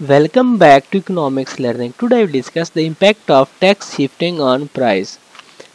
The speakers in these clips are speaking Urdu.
Welcome back to Economics Learning. Today we discuss the impact of tax shifting on price.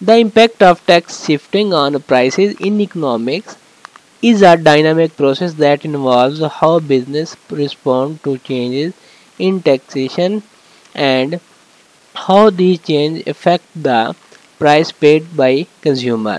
The impact of tax shifting on prices in economics is a dynamic process that involves how business respond to changes in taxation and how these changes affect the price paid by consumer.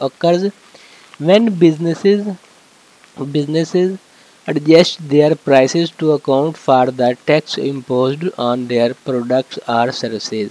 occurs when businesses adjust their prices to account for the tax imposed on their products or services.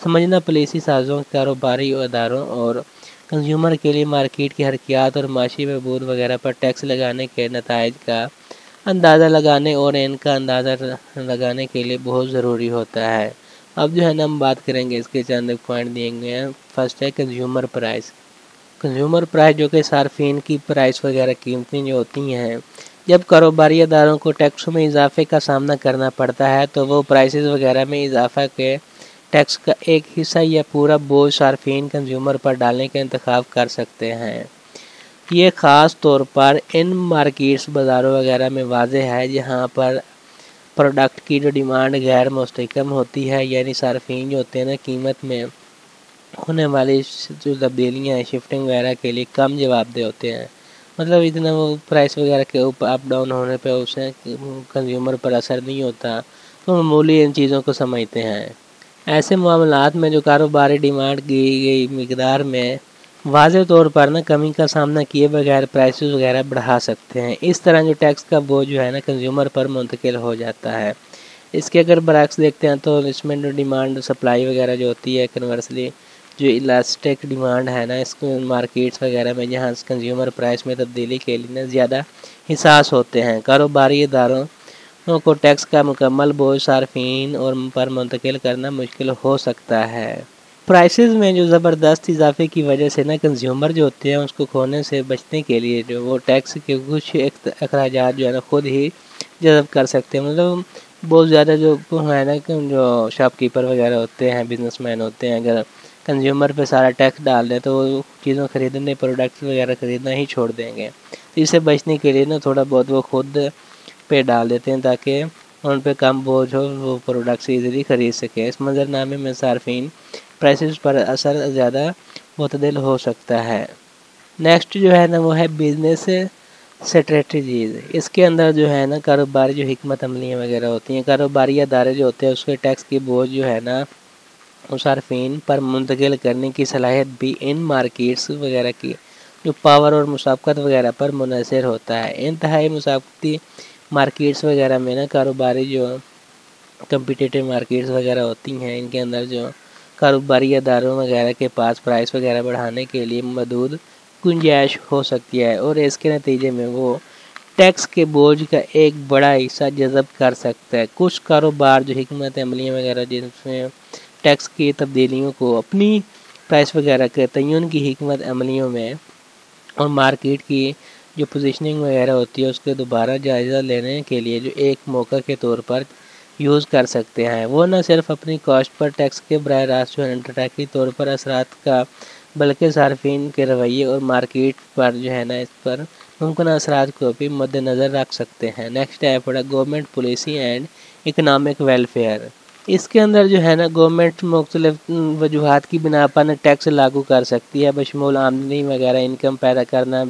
سمجھنا پالیسی سازوں، کاروباری اداروں اور کنزیومر کے لیے مارکیٹ کی حرکیات اور معاشی بہبود وغیرہ پر ٹیکس لگانے کے نتائج کا اندازہ لگانے اور ان کا اندازہ لگانے کے لیے بہت ضروری ہوتا ہے۔ اب جو ہے نا ہم بات کریں گے، اس کے چند پوائنٹ دیے گئے ہیں۔ فرسٹ ہے کنزیومر پرائس۔ کنزیومر پرائس جو کہ صارفین کی پرائس وغیرہ قیمتیں جو ہوتی ہیں، جب کاروباری اداروں کو ٹیکس میں اضافے کا سامنا کرنا پڑتا ہے تو وہ پرائسز وغیرہ میں اضافہ کے ٹیکس کا ایک حصہ یا پورا بوجھ صارفین کنزیومر پر ڈالنے کا انتخاب کر سکتے ہیں۔ یہ خاص طور پر ان مارکیٹس، بازاروں وغیرہ میں واضح ہے جہاں پر پروڈکٹ کی جو ڈیمانڈ غیر مستحکم ہوتی ہے، یعنی صارفین جو ہوتے ہیں نا قیمت میں ہونے والی جو تبدیلیاں ہیں، شفٹنگ وغیرہ کے لیے کم جواب دہ ہوتے ہیں۔ مطلب اتنا وہ پرائس وغیرہ کے اوپر اپ ڈاؤن ہونے پہ اسے کنزیومر پر اثر نہیں ہوتا، تو معمولی ان چیزوں کو سمجھتے ہیں۔ ایسے معاملات میں جو کاروباری ڈیمانڈ کی گئی مقدار میں واضح طور پر کمی کا سامنا کیے بغیر پرائسز وغیرہ بڑھا سکتے ہیں۔ اس طرح جو ٹیکس کا بوجھ جو ہے نا کنزیومر پر منتقل ہو جاتا ہے۔ اس کے اگر برعکس دیکھتے ہیں تو اس میں جو ڈیمانڈ سپلائی وغیرہ جو ہوتی ہے، کنورسلی جو الاسٹک ڈیمانڈ ہے نا، اس کو مارکیٹس وغیرہ میں جہاں کنزیومر پرائس میں تبدیلی کے لیے زیادہ حساس ہوتے ہیں، کاروباری اداروں کو ٹیکس کا مکمل بوجھ صارفین اور پر منتقل کرنا مشکل ہو سکتا ہے۔ پرائسز میں جو زبردست اضافے کی وجہ سے کنزیومر جو ہوتے ہیں اس کو کھونے سے بچنے کے لیے جو وہ ٹیکس کے کچھ اخراجات جو ہے نا خود ہی جذب کر سکتے ہیں۔ مطلب بہت زیادہ جو ہے نا جو شاپ کیپر وغیرہ ہوتے ہیں، بزنس مین ہوتے ہیں، اگر کنزیومر پہ سارا ٹیکس ڈال دیں تو وہ چیزوں خریدنے، پروڈکٹس وغیرہ خریدنا ہی چھوڑ دیں گے۔ اس سے بچنے کے لیے تھوڑا بہت وہ خود پہ ڈال دیتے ہیں تاکہ ان پہ کم بوجھ ہو، وہ پروڈکٹس ایزیلی خرید سکیں۔ اس منظرنامے میں صارفین پرائسز پر اثر زیادہ معتدل ہو سکتا ہے۔ نیکسٹ جو ہے نا وہ ہے بزنس اسٹریٹجیز۔ اس کے اندر جو ہے نا کاروباری جو حکمت عملیاں وغیرہ ہوتی ہیں، کاروباری ادارے جو ہوتے ہیں اس کے ٹیکس کی بوجھ جو ہے نا صارفین پر منتقل کرنے کی صلاحیت بھی ان مارکیٹس وغیرہ کی جو پاور اور مسابقت وغیرہ پر منحصر ہوتا ہے۔ انتہائی مسابقتی مارکیٹس وغیرہ میں کاروباری جو کمپیٹیٹیو مارکیٹس وغیرہ ہوتی ہیں، ان کے اندر جو کاروباری اداروں وغیرہ کے پاس پرائس وغیرہ بڑھانے کے لیے محدود گنجائش ہو سکتی ہے اور اس کے نتیجے میں وہ ٹیکس کے بوجھ کا ایک بڑا حصہ جذب کر سکتا ہے۔ کچھ کاروبار جو حکمت عملیاں وغیرہ جس میں ٹیکس کی تبدیلیوں کو اپنی پرائس وغیرہ کے تعین کی حکمت عملیوں میں اور مارکیٹ کی جو پوزیشننگ وغیرہ ہوتی ہے اس کے دوبارہ جائزہ لینے کے لیے جو ایک موقع کے طور پر یوز کر سکتے ہیں۔ وہ نہ صرف اپنی کاسٹ پر ٹیکس کے براہ راست جو انٹریکٹی طور پر اثرات کا بلکہ صارفین کے رویے اور مارکیٹ پر جو ہے نا اس پر ممکنہ اثرات کو بھی مد نظر رکھ سکتے ہیں۔ نیکسٹ ہے government policy and economic welfare. اس کے اندر جو ہے نا گورنمنٹ مختلف وجوہات کی بنا پر ٹیکس لاگو کر سکتی ہے، بشمول آمدنی وغیرہ، انکم پیدا کرنا،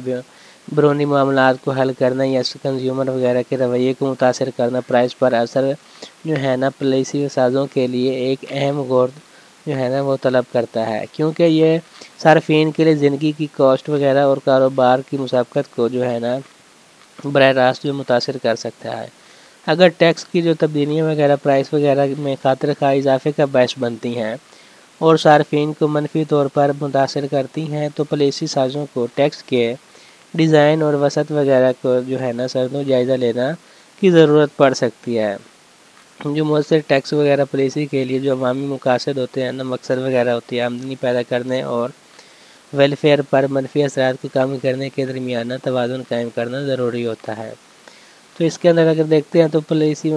بیرونی معاملات کو حل کرنا یا کنزیومر وغیرہ کے رویے کو متاثر کرنا۔ پرائس پر اثر جو ہے نا پالیسی سازوں کے لیے ایک اہم غور جو ہے نا وہ طلب کرتا ہے، کیونکہ یہ صارفین کے لیے زندگی کی کاسٹ وغیرہ اور کاروبار کی مسابقت کو جو ہے نا براہ راست جو متاثر کر سکتا ہے۔ اگر ٹیکس کی جو تبدیلیاں وغیرہ پرائس وغیرہ میں خاطر خواہ اضافے کا باعث بنتی ہیں اور صارفین کو منفی طور پر متاثر کرتی ہیں تو پالیسی سازوں کو ٹیکس کے ڈیزائن اور وسعت وغیرہ کو جو ہے نا سرنو جائزہ لینا کی ضرورت پڑ سکتی ہے۔ جو مؤثر ٹیکس وغیرہ پالیسی کے لیے جو عوامی مقاصد ہوتے ہیں نا، مقصد وغیرہ ہوتی ہے، آمدنی پیدا کرنے اور ویلفیئر پر منفی اثرات کو کم کرنے کے درمیانہ توازن قائم کرنا ضروری ہوتا ہے۔ تو اس کے اندر اگر دیکھتے ہیں تو پالیسی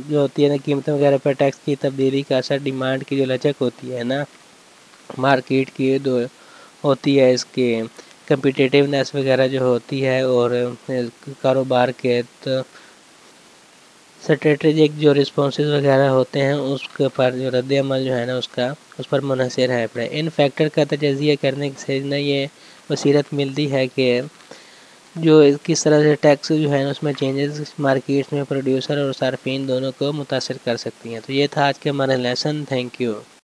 جو ہوتی ہے نا قیمتیں وغیرہ پر ٹیکس کی تبدیلی کا اثر ڈیمانڈ کی جو لچک ہوتی ہے نا مارکیٹ کی جو ہوتی ہے، اس کے کمپیٹیٹیونیس وغیرہ جو ہوتی ہے اور کاروبار کے اسٹریٹجک جو رسپانسز وغیرہ ہوتے ہیں اس کے پر جو رد عمل جو ہے نا اس پر منحصر ہے۔ ان فیکٹر کا تجزیہ کرنے سے نا یہ بصیرت ملتی ہے کہ جو کس طرح سے ٹیکس جو ہے نا اس میں چینجز مارکیٹ میں پروڈیوسر اور صارفین دونوں کو متاثر کر سکتی ہیں۔ تو یہ تھا آج کا ہمارا لیسن۔ Thank you.